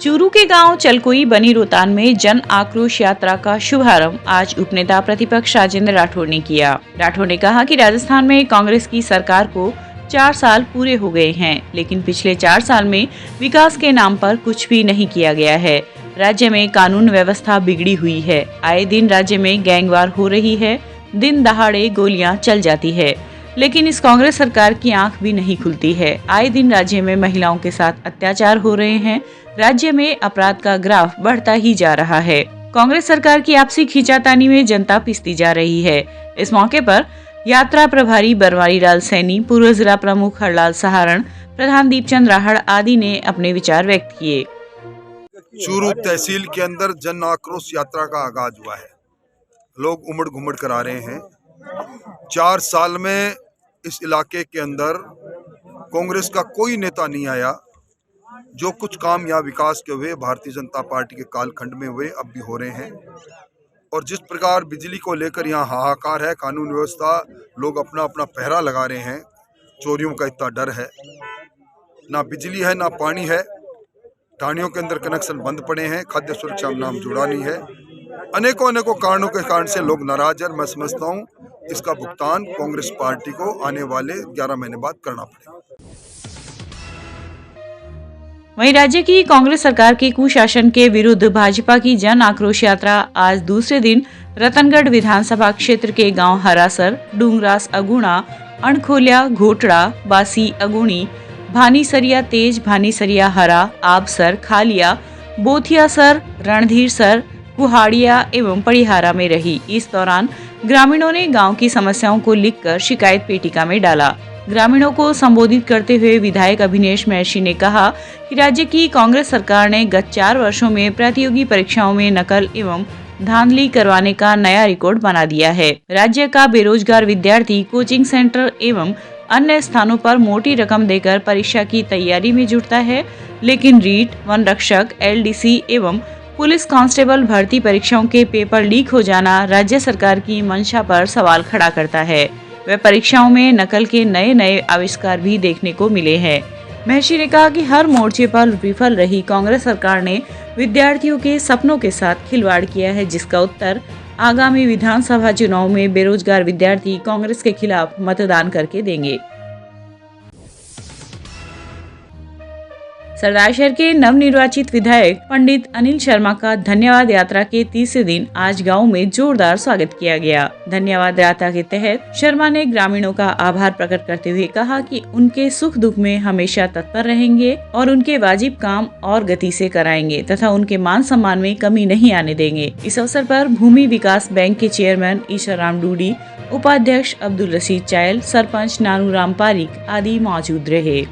चूरू के गांव चलकोई बनी रोहतान में जन आक्रोश यात्रा का शुभारंभ आज उपनेता प्रतिपक्ष राजेंद्र राठौड़ ने किया। राठौड़ ने कहा कि राजस्थान में कांग्रेस की सरकार को 4 साल पूरे हो गए हैं, लेकिन पिछले 4 साल में विकास के नाम पर कुछ भी नहीं किया गया है। राज्य में कानून व्यवस्था बिगड़ी हुई है। आए दिन राज्य में गैंगवार हो रही है, दिन दहाड़े गोलियां चल जाती है, लेकिन इस कांग्रेस सरकार की आंख भी नहीं खुलती है। आए दिन राज्य में महिलाओं के साथ अत्याचार हो रहे हैं। राज्य में अपराध का ग्राफ बढ़ता ही जा रहा है। कांग्रेस सरकार की आपसी खींचातानी में जनता पिसती जा रही है। इस मौके पर यात्रा प्रभारी बनवारी लाल सैनी, पूर्व जिला प्रमुख हरलाल सहारण, प्रधान दीपचंद राहड़ आदि ने अपने विचार व्यक्त किए। चूरू तहसील के अंदर जन आक्रोश यात्रा का आगाज हुआ है। लोग उमड़ घुमड़ कर आ रहे हैं। 4 साल में इस इलाके के अंदर कांग्रेस का कोई नेता नहीं आया। जो कुछ काम यहाँ विकास के हुए भारतीय जनता पार्टी के कालखंड में हुए, अब भी हो रहे हैं। और जिस प्रकार बिजली को लेकर यहाँ हाहाकार है, कानून व्यवस्था, लोग अपना अपना पहरा लगा रहे हैं। चोरियों का इतना डर है, ना बिजली है ना पानी है, ढाणियों के अंदर कनेक्शन बंद पड़े हैं, खाद्य सुरक्षा नाम जुड़ा नहीं है। अनेकों कारणों के कारण से लोग नाराज है। मैं समझता हूँ इसका भुगतान कांग्रेस पार्टी को आने वाले 11 महीने बाद करना पड़ेगा। वहीं राज्य की कांग्रेस सरकार के कुशासन के विरुद्ध भाजपा की जन आक्रोश यात्रा आज दूसरे दिन रतनगढ़ विधानसभा क्षेत्र के गांव हरासर, डूंगरास अगुणा, अणखोलिया, घोटड़ा, बासी अगुणी, भानीसरिया तेज, भानीसरिया हरा, आबसर, खालिया, बोथियासर, रणधीरसर, कुहाड़िया एवं पड़िहारा में रही। इस दौरान ग्रामीणों ने गांव की समस्याओं को लिखकर शिकायत पेटिका में डाला। ग्रामीणों को संबोधित करते हुए विधायक अभिनेश महर्षि ने कहा कि राज्य की कांग्रेस सरकार ने गत 4 वर्षों में प्रतियोगी परीक्षाओं में नकल एवं धांधली करवाने का नया रिकॉर्ड बना दिया है। राज्य का बेरोजगार विद्यार्थी कोचिंग सेंटर एवं अन्य स्थानों पर मोटी रकम देकर परीक्षा की तैयारी में जुटता है, लेकिन रीट, वन रक्षक, LDC एवं पुलिस कांस्टेबल भर्ती परीक्षाओं के पेपर लीक हो जाना राज्य सरकार की मंशा पर सवाल खड़ा करता है। वह परीक्षाओं में नकल के नए आविष्कार भी देखने को मिले हैं। महर्षि ने कहा कि हर मोर्चे पर विफल रही कांग्रेस सरकार ने विद्यार्थियों के सपनों के साथ खिलवाड़ किया है, जिसका उत्तर आगामी विधानसभा चुनाव में बेरोजगार विद्यार्थी कांग्रेस के खिलाफ मतदान करके देंगे। सरदारशहर के नवनिर्वाचित विधायक पंडित अनिल शर्मा का धन्यवाद यात्रा के तीसरे दिन आज गांव में जोरदार स्वागत किया गया। धन्यवाद यात्रा के तहत शर्मा ने ग्रामीणों का आभार प्रकट करते हुए कहा कि उनके सुख दुख में हमेशा तत्पर रहेंगे और उनके वाजिब काम और गति से कराएंगे तथा उनके मान सम्मान में कमी नहीं आने देंगे। इस अवसर पर भूमि विकास बैंक के चेयरमैन ईशाराम डूडी, उपाध्यक्ष अब्दुल रशीद चायल, सरपंच नानूराम पारिक आदि मौजूद रहे।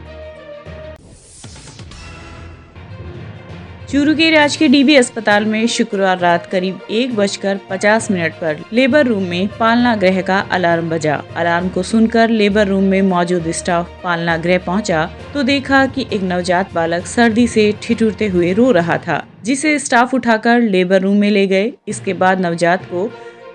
चूरू के राजकीय DB अस्पताल में शुक्रवार रात करीब 1:50 पर लेबर रूम में पालना गृह का अलार्म बजा। अलार्म को सुनकर लेबर रूम में मौजूद स्टाफ पालना गृह पहुंचा तो देखा कि एक नवजात बालक सर्दी से ठिठुरते हुए रो रहा था, जिसे स्टाफ उठाकर लेबर रूम में ले गए। इसके बाद नवजात को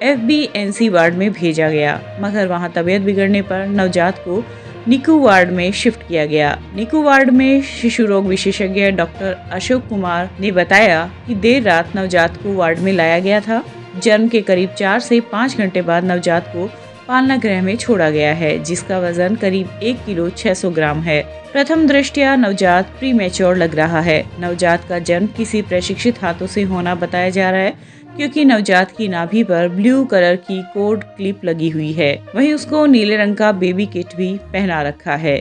FBNC वार्ड में भेजा गया, मगर वहां तबीयत बिगड़ने पर नवजात को निकू वार्ड में शिफ्ट किया गया। निकू वार्ड में शिशु रोग विशेषज्ञ डॉक्टर अशोक कुमार ने बताया कि देर रात नवजात को वार्ड में लाया गया था। जन्म के करीब 4 से 5 घंटे बाद नवजात को पालना गृह में छोड़ा गया है, जिसका वजन करीब 1 किलो 600 ग्राम है। प्रथम दृष्टया नवजात प्रीमेच्योर लग रहा है। नवजात का जन्म किसी प्रशिक्षित हाथों से होना बताया जा रहा है, क्योंकि नवजात की नाभि पर ब्लू कलर की कोड क्लिप लगी हुई है। वहीं उसको नीले रंग का बेबी किट भी पहना रखा है।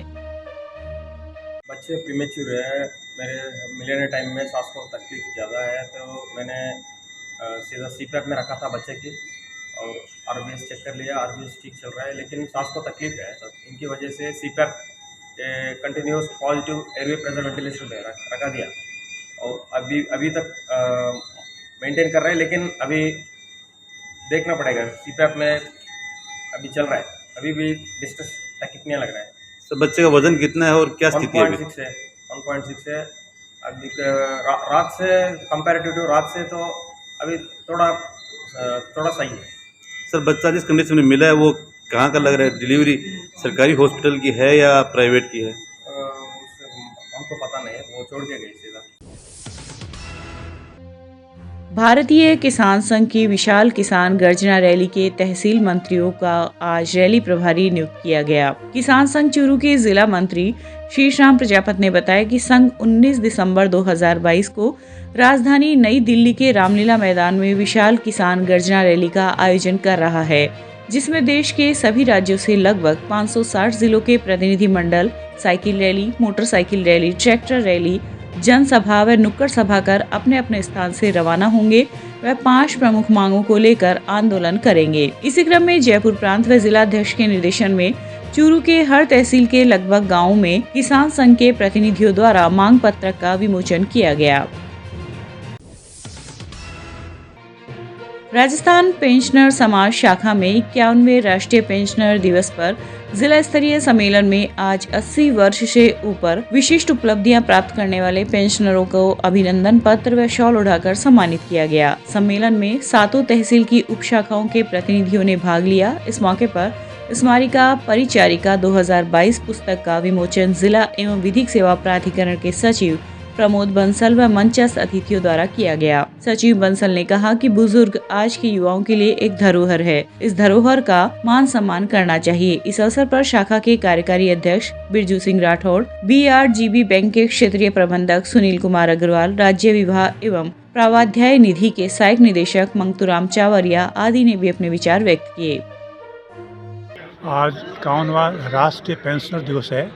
बच्चे प्रीमेच्योर है। मेरे मिलने टाइम में सांस को तकलीफ ज़्यादा है, तो मैंने सीधा CPAP में रखा था बच्चे की और RBS चेक कर लिया। RBS ठीक चल रहा है, लेकिन सांस को तकलीफ है सर। इनकी वजह से CPAP continuous positive airway pressure ventilation पे रखा दिया और अभी तक मेंटेन कर रहे हैं, लेकिन अभी देखना पड़ेगा। CPAP में अभी चल रहा है, अभी भी डिस्ट्रेस तकलीफ लग रहा है। सर बच्चे का वजन कितना है और क्या स्थिति है? 1.6 है। अभी रात से कंपैरेटिव टू रात से तो अभी थोड़ा सही है। सर बच्चा जिस कंडीशन में मिला है वो कहाँ का लग रहा है? डिलीवरी सरकारी हॉस्पिटल की है या प्राइवेट की है? हमको पता नहीं है, वो छोड़ के गई सीधा। भारतीय किसान संघ की विशाल किसान गर्जना रैली के तहसील मंत्रियों का आज रैली प्रभारी नियुक्त किया गया। किसान संघ चूरू के जिला मंत्री शीशराम प्रजापत ने बताया कि संघ 19 दिसंबर 2022 को राजधानी नई दिल्ली के रामलीला मैदान में विशाल किसान गर्जना रैली का आयोजन कर रहा है, जिसमें देश के सभी राज्यों से लगभग 560 जिलों के प्रतिनिधि मंडल cycle rally, motorcycle rally, tractor rally, जनसभा व नुक्कड़ सभा कर अपने अपने स्थान से रवाना होंगे व 5 प्रमुख मांगों को लेकर आंदोलन करेंगे। इसी क्रम में जयपुर प्रांत व जिलाध्यक्ष के निर्देशन में चूरू के हर तहसील के लगभग गाँवों में किसान संघ के प्रतिनिधियों द्वारा मांग पत्रक का विमोचन किया गया। राजस्थान पेंशनर समाज शाखा में 51वें राष्ट्रीय पेंशनर दिवस पर जिला स्तरीय सम्मेलन में आज 80 वर्ष से ऊपर विशिष्ट उपलब्धियां प्राप्त करने वाले पेंशनरों को अभिनंदन पत्र व शॉल उड़ाकर सम्मानित किया गया। सम्मेलन में 7 तहसील की उप शाखाओं के प्रतिनिधियों ने भाग लिया। इस मौके पर स्मारिका परिचारिका 2022 पुस्तक का विमोचन जिला एवं विधिक सेवा प्राधिकरण के सचिव प्रमोद बंसल व मंचस्थ अतिथियों द्वारा किया गया। सचिव बंसल ने कहा कि बुजुर्ग आज के युवाओं के लिए एक धरोहर है। इस धरोहर का मान सम्मान करना चाहिए। इस अवसर पर शाखा के कार्यकारी अध्यक्ष बिरजू सिंह राठौड़, BRGB बैंक के क्षेत्रीय प्रबंधक सुनील कुमार अग्रवाल, राज्य विवाह एवं प्रावाध्याय निधि के सहायक निदेशक मंगतूराम चावरिया आदि ने भी अपने विचार व्यक्त किए। आज 51वां राष्ट्रीय पेंशनर दिवस है।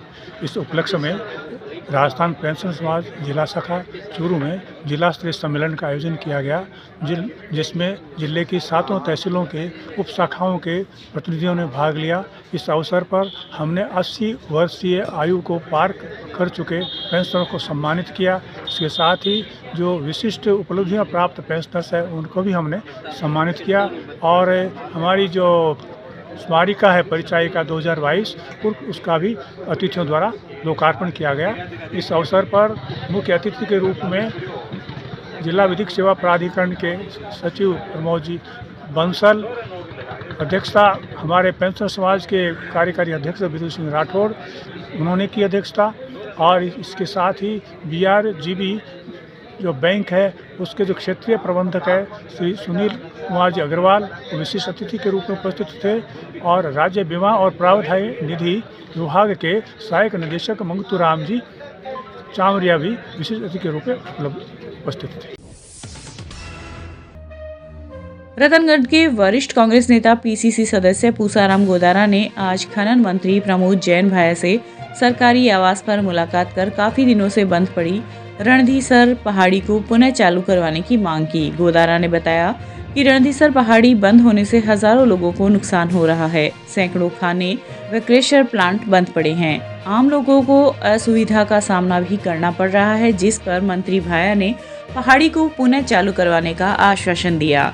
इस उपलक्ष्य में राजस्थान पेंशन समाज जिला शाखा चूरू में जिला स्तरीय सम्मेलन का आयोजन किया गया, जिसमें जिले की 7 तहसीलों के उप शाखाओं के प्रतिनिधियों ने भाग लिया। इस अवसर पर हमने 80 वर्षीय आयु को पार कर चुके पेंशनरों को सम्मानित किया। इसके साथ ही जो विशिष्ट उपलब्धियां प्राप्त पेंशनर्स हैं उनको भी हमने सम्मानित किया और हमारी जो स्मारिका है परिचारिका 2022 उसका भी अतिथियों द्वारा लोकार्पण किया गया। इस अवसर पर मुख्य अतिथि के रूप में जिला विधिक सेवा प्राधिकरण के सचिव प्रमोद जी बंसल, अध्यक्षता हमारे पेंशन समाज के कार्यकारी अध्यक्ष बिरजू सिंह राठौड़ उन्होंने की अध्यक्षता और इसके साथ ही BRGB जो बैंक है उसके जो क्षेत्रीय प्रबंधक है श्री सुनील कुमार जी अग्रवाल विशिष्ट अतिथि के रूप में उपस्थित थे और राज्य बीमा और प्रावधान निधि विभाग के सहायक निदेशक मंगतूराम जी चावरिया भी विशिष्ट अतिथि के रूप में उपस्थित थे। रतनगढ़ के वरिष्ठ कांग्रेस नेता PCC सदस्य पूसाराम गोदारा ने आज खनन मंत्री प्रमोद जैन भाया से सरकारी आवास पर मुलाकात कर काफी दिनों से बंद पड़ी रणधीसर पहाड़ी को पुनः चालू करवाने की मांग की। गोदारा ने बताया कि रणधीसर पहाड़ी बंद होने से हजारों लोगों को नुकसान हो रहा है। सैकड़ों खाने व क्रेशर प्लांट बंद पड़े हैं। आम लोगों को असुविधा का सामना भी करना पड़ रहा है, जिस पर मंत्री भाया ने पहाड़ी को पुनः चालू करवाने का आश्वासन दिया।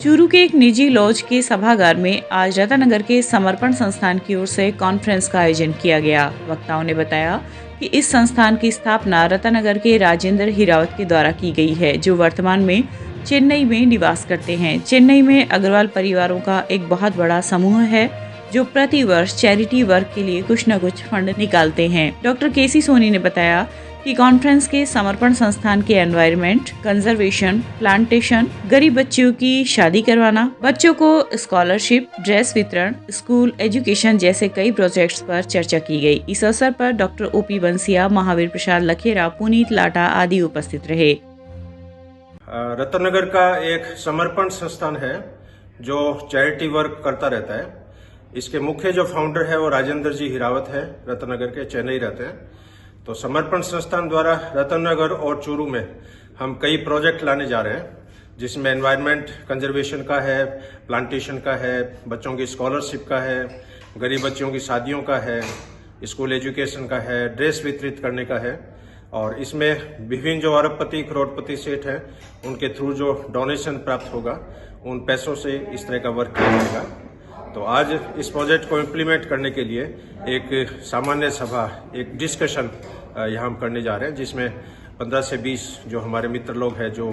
चूरू के एक निजी लॉज के सभागार में आज रतनगर के समर्पण संस्थान की ओर से कॉन्फ्रेंस का आयोजन किया गया। वक्ताओं ने बताया कि इस संस्थान की स्थापना रतनगर के राजेंद्र हिरावत के द्वारा की गई है, जो वर्तमान में चेन्नई में निवास करते हैं। चेन्नई में अग्रवाल परिवारों का एक बहुत बड़ा समूह है जो प्रति वर्ष चैरिटी वर्क के लिए कुछ न कुछ फंड निकालते हैं। डॉक्टर KC सोनी ने बताया कि कॉन्फ्रेंस के समर्पण संस्थान के एनवायरनमेंट कंजर्वेशन, प्लांटेशन, गरीब बच्चियों की शादी करवाना, बच्चों को स्कॉलरशिप, ड्रेस वितरण, स्कूल एजुकेशन जैसे कई प्रोजेक्ट्स पर चर्चा की गई। इस अवसर पर डॉक्टर OP बंसिया, महावीर प्रसाद लखेरा, पुनीत लाटा आदि उपस्थित रहे। रतनगर का एक समर्पण संस्थान है जो चैरिटी वर्क करता रहता है। इसके मुख्य जो फाउंडर है वो राजेंद्र जी हिरावत है, रतनगर के, चेन्नई रहते हैं। तो समर्पण संस्थान द्वारा रतनगर और चूरू में हम कई प्रोजेक्ट लाने जा रहे हैं, जिसमें एनवायरनमेंट कंजर्वेशन का है, प्लांटेशन का है, बच्चों की स्कॉलरशिप का है, गरीब बच्चों की शादियों का है, स्कूल एजुकेशन का है, ड्रेस वितरित करने का है। और इसमें विभिन्न जो अरबपति करोड़पति सेठ हैं उनके थ्रू जो डोनेशन प्राप्त होगा उन पैसों से इस तरह का वर्क किया जाएगा। तो आज इस प्रोजेक्ट को इम्प्लीमेंट करने के लिए एक सामान्य सभा, एक डिस्कशन यहाँ हम करने जा रहे हैं, जिसमें 15 से 20 जो हमारे मित्र लोग हैं जो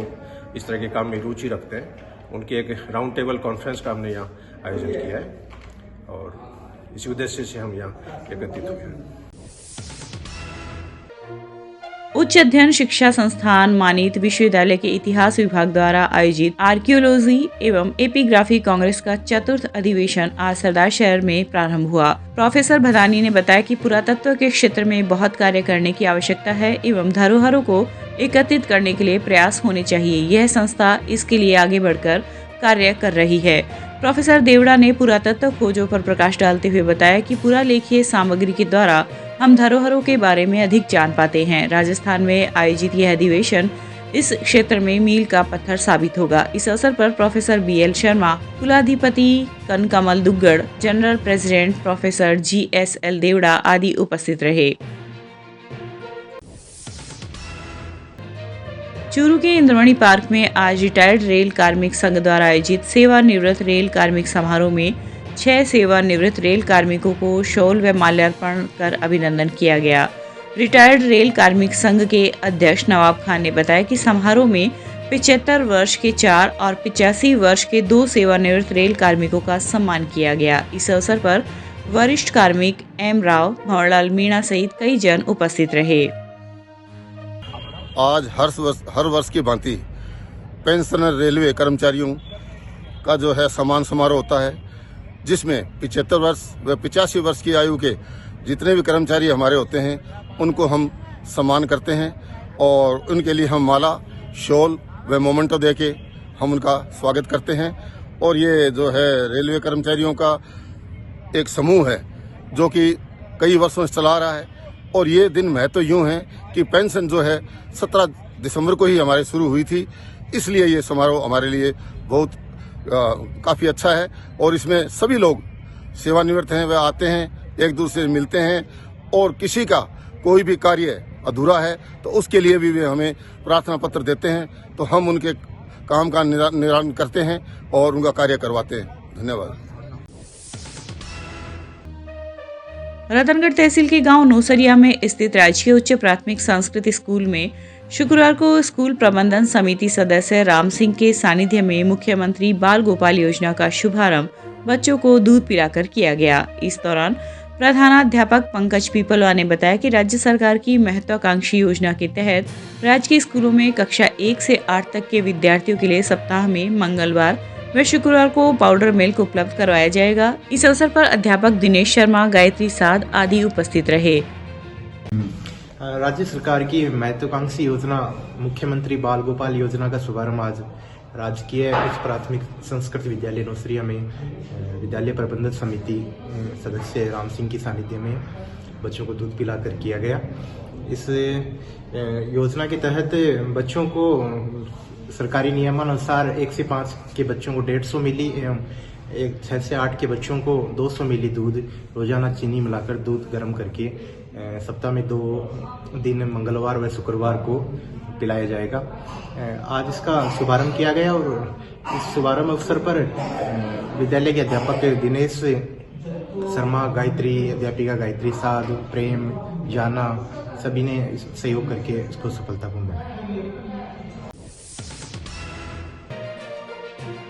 इस तरह के काम में रुचि रखते हैं, उनकी एक राउंड टेबल कॉन्फ्रेंस का हमने यहाँ आयोजन किया है और इसी उद्देश्य से हम यहाँ एकत्रित हुए हैं। उच्च अध्ययन शिक्षा संस्थान मानित विश्वविद्यालय के इतिहास विभाग द्वारा आयोजित आर्कियोलॉजी एवं एपिग्राफी कांग्रेस का चतुर्थ अधिवेशन आज सरदार शहर में प्रारंभ हुआ। प्रोफेसर भदानी ने बताया कि पुरातत्व के क्षेत्र में बहुत कार्य करने की आवश्यकता है एवं धरोहरों को एकत्रित करने के लिए प्रयास होने चाहिए। यह संस्था इसके लिए आगे बढ़कर कार्य कर रही है। प्रोफेसर देवड़ा ने पुरातत्व खोजों पर प्रकाश डालते हुए बताया कि पुरालेखीय सामग्री के द्वारा हम धरोहरों के बारे में अधिक जान पाते हैं। राजस्थान में आयोजित यह अधिवेशन इस क्षेत्र में मील का पत्थर साबित होगा। इस अवसर पर प्रोफेसर BL शर्मा, कुलाधिपति Kanakmal Duggad, general president professor GSL Deora आदि उपस्थित रहे। चूरू के इंद्रमणि पार्क में आज रिटायर्ड रेल कार्मिक संघ द्वारा आयोजित सेवानिवृत्त रेल कार्मिक समारोह में 6 सेवानिवृत्त रेल कार्मिकों को शॉल व माल्यार्पण कर अभिनंदन किया गया। रिटायर्ड रेल कार्मिक संघ के अध्यक्ष नवाब खान ने बताया कि समारोह में 75 वर्ष के 4 और 85 वर्ष के 2 सेवानिवृत्त रेल कार्मिकों का सम्मान किया गया। इस अवसर पर वरिष्ठ कार्मिक M राव, भंवरलाल मीणा सहित कई जन उपस्थित रहे। आज हर वर्ष की भांति पेंशनर रेलवे कर्मचारियों का जो है सम्मान समारोह होता है, जिसमें 75 वर्ष व 85 वर्ष की आयु के जितने भी कर्मचारी हमारे होते हैं उनको हम सम्मान करते हैं और उनके लिए हम माला, शॉल व मोमेंटो देके हम उनका स्वागत करते हैं। और ये जो है रेलवे कर्मचारियों का एक समूह है जो कि कई वर्षों से चला रहा है। और ये दिन महत्व यूँ है कि पेंशन जो है 17 दिसंबर को ही हमारे शुरू हुई थी, इसलिए ये समारोह हमारे लिए बहुत काफ़ी अच्छा है। और इसमें सभी लोग सेवानिवृत्त हैं, वह आते हैं, एक दूसरे से मिलते हैं और किसी का कोई भी कार्य अधूरा है तो उसके लिए भी वे हमें प्रार्थना पत्र देते हैं, तो हम उनके काम का निराकरण करते हैं और उनका कार्य करवाते हैं। धन्यवाद। रतनगढ़ तहसील के गांव नौसरिया में स्थित राजकीय उच्च प्राथमिक संस्कृत स्कूल में शुक्रवार को स्कूल प्रबंधन समिति सदस्य राम सिंह के सानिध्य में मुख्यमंत्री बाल गोपाल योजना का शुभारंभ बच्चों को दूध पिलाकर किया गया। इस दौरान प्रधानाध्यापक पंकज पीपलवा ने बताया कि राज्य सरकार की महत्वाकांक्षी योजना के तहत राज्य के स्कूलों में कक्षा 1 से 8 तक के विद्यार्थियों के लिए सप्ताह में मंगलवार व शुक्रवार को पाउडर मिल्क उपलब्ध करवाया जाएगा। इस अवसर पर अध्यापक दिनेश शर्मा, गायत्री साध आदि उपस्थित रहे। राज्य सरकार की महत्वाकांक्षी योजना मुख्यमंत्री बाल गोपाल योजना का शुभारंभ आज राजकीय उच्च प्राथमिक संस्कृत विद्यालय नौसरिया में विद्यालय प्रबंधन समिति सदस्य राम सिंह की सानिध्य में बच्चों को दूध पिलाकर किया गया। इस योजना के तहत बच्चों को सरकारी नियमानुसार 1 से 5 के बच्चों को 150 मिली एवं 6 से 8 के बच्चों को 200 मिली दूध रोजाना चीनी मिलाकर दूध गर्म करके सप्ताह में 2 दिन मंगलवार व शुक्रवार को पिलाया जाएगा। आज इसका शुभारंभ किया गया और इस शुभारंभ अवसर पर विद्यालय के अध्यापक दिनेश शर्मा, गायत्री अध्यापिका गायत्री साध, प्रेम, जाना सभी ने सहयोग करके इसको सफलतापूर्ण बनाया।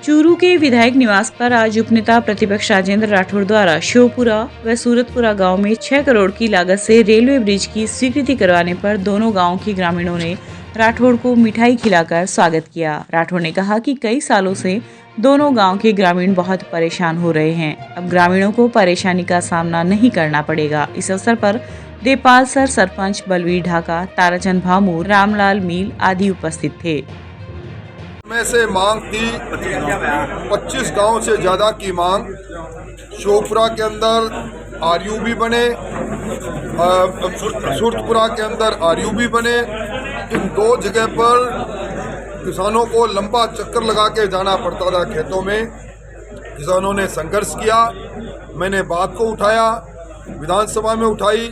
चूरू के विधायक निवास पर आज उपनेता प्रतिपक्ष राजेंद्र राठौड़ द्वारा श्योपुरा व सूरतपुरा गांव में 6 करोड़ की लागत से रेलवे ब्रिज की स्वीकृति करवाने पर दोनों गांवों के ग्रामीणों ने राठौड़ को मिठाई खिलाकर स्वागत किया। राठौड़ ने कहा कि कई सालों से दोनों गांव के ग्रामीण बहुत परेशान हो रहे हैं, अब ग्रामीणों को परेशानी का सामना नहीं करना पड़ेगा। इस अवसर पर देपाल सर, सरपंच बलवीर ढाका, ताराचंद भामू, रामलाल मील आदि उपस्थित थे। में से मांग थी 25 गांव से ज्यादा की मांग। श्योपुरा के अंदर आरयूबी बने, सूरतपुरा के अंदर आरयूबी बने। इन 2 जगह पर किसानों को लंबा चक्कर लगा के जाना पड़ता था खेतों में। किसानों ने संघर्ष किया, मैंने बात को उठाया, विधानसभा में उठाई।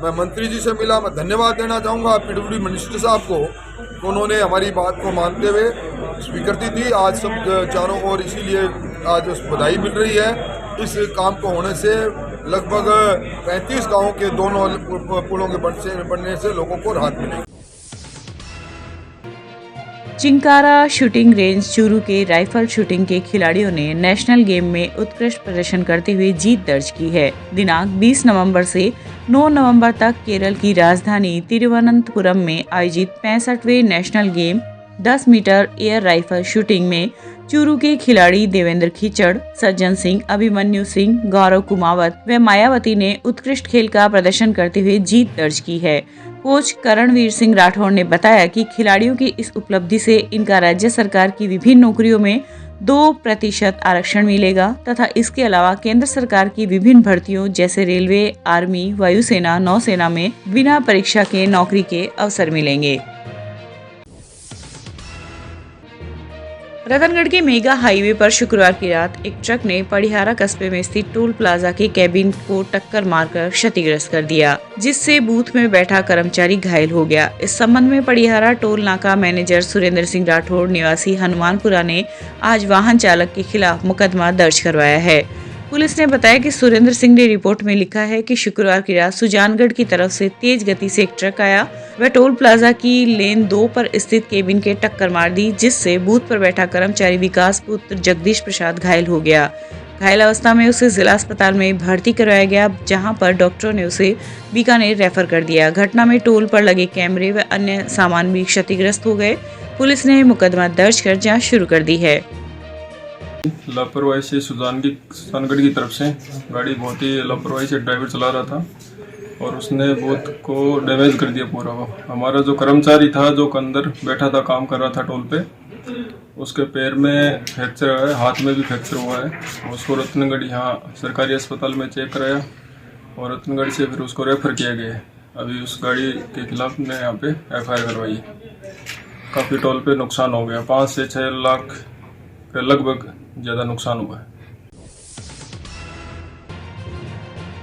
मैं मंत्री जी से मिला, मैं धन्यवाद देना चाहूँगा पीडब्ल्यूडी मिनिस्टर साहब को, उन्होंने हमारी बात को मानते हुए स्वीकृति दी। आज सब चारों ओर इसीलिए आज बधाई मिल रही है। इस काम को होने से लगभग 35 गांवों के दोनों पुलों के बनने से लोगों को राहत मिलेगी। चिंकारा शूटिंग रेंज चूरू के राइफल शूटिंग के खिलाड़ियों ने नेशनल गेम में उत्कृष्ट प्रदर्शन करते हुए जीत दर्ज की है। दिनांक 20 नवंबर से 9 नवंबर तक केरल की राजधानी तिरुवनंतपुरम में आयोजित 65वें national game 10 metre air rifle shooting में चूरू के खिलाड़ी देवेंद्र खिचड़, सज्जन सिंह, अभिमन्यु सिंह, गौरव कुमावत व मायावती ने उत्कृष्ट खेल का प्रदर्शन करते हुए जीत दर्ज की है। कोच करणवीर सिंह राठौर ने बताया कि खिलाड़ियों की इस उपलब्धि से इनका राज्य सरकार की विभिन्न नौकरियों में 2% आरक्षण मिलेगा तथा इसके अलावा केंद्र सरकार की विभिन्न भर्तियों जैसे रेलवे, आर्मी, वायुसेना, नौसेना में बिना परीक्षा के नौकरी के अवसर मिलेंगे। रतनगढ़ के मेगा हाईवे पर शुक्रवार की रात एक ट्रक ने पड़िहारा कस्बे में स्थित टोल प्लाजा के कैबिन को टक्कर मारकर क्षतिग्रस्त कर दिया, जिससे बूथ में बैठा कर्मचारी घायल हो गया। इस संबंध में पड़िहारा टोल नाका मैनेजर सुरेंद्र सिंह राठौड़ निवासी हनुमानपुरा ने आज वाहन चालक के खिलाफ मुकदमा दर्ज करवाया है। पुलिस ने बताया कि सुरेंद्र सिंह ने रिपोर्ट में लिखा है कि शुक्रवार की रात सुजानगढ़ की तरफ से तेज गति से एक ट्रक आया वह टोल प्लाजा की लेन 2 पर स्थित केबिन के टक्कर मार दी, जिससे बूथ पर बैठा कर्मचारी विकास पुत्र जगदीश प्रसाद घायल हो गया। घायल अवस्था में उसे जिला अस्पताल में भर्ती करवाया गया, जहां पर डॉक्टरों ने उसे बीकानेर रेफर कर दिया। घटना में टोल पर लगे कैमरे व अन्य सामान भी क्षतिग्रस्त हो गए। पुलिस ने मुकदमा दर्ज कर जाँच शुरू कर दी है। लापरवाही से सुजानगढ़ की तरफ से गाड़ी बहुत ही लापरवाही से ड्राइवर चला रहा था और उसने बूथ को डैमेज कर दिया पूरा। वो हमारा जो कर्मचारी था जो अंदर बैठा था, काम कर रहा था टोल पे, उसके पैर में फ्रैक्चर है, हाथ में भी फ्रैक्चर हुआ है। उसको रतनगढ़ यहाँ सरकारी अस्पताल में चेक कराया और रतनगढ़ से फिर उसको रेफर किया गया है। अभी उस गाड़ी के खिलाफ ने यहाँ पे FIR करवाई है। काफ़ी टोल पे नुकसान हो गया, 5 से 6 लाख के लगभग ज़्यादा नुकसान हुआ है।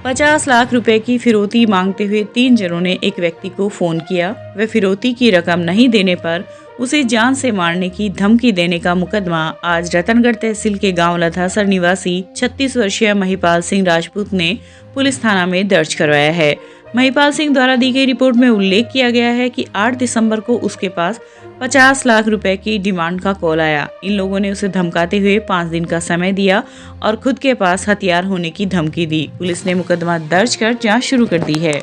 50 लाख रुपए की फिरौती मांगते हुए 3 जनों ने एक व्यक्ति को फोन किया। वे फिरौती की रकम नहीं देने पर उसे जान से मारने की धमकी देने का मुकदमा आज रतनगढ़ तहसील के गांव लधासर निवासी 36 वर्षीय महिपाल सिंह राजपूत ने पुलिस थाना में दर्ज करवाया है। महिपाल सिंह द्वारा दी गई रिपोर्ट में उल्लेख किया गया है कि 8 दिसंबर को उसके पास 50 लाख रुपए की डिमांड का कॉल आया। इन लोगों ने उसे धमकाते हुए 5 दिन का समय दिया और खुद के पास हथियार होने की धमकी दी। पुलिस ने मुकदमा दर्ज कर जांच शुरू कर दी है।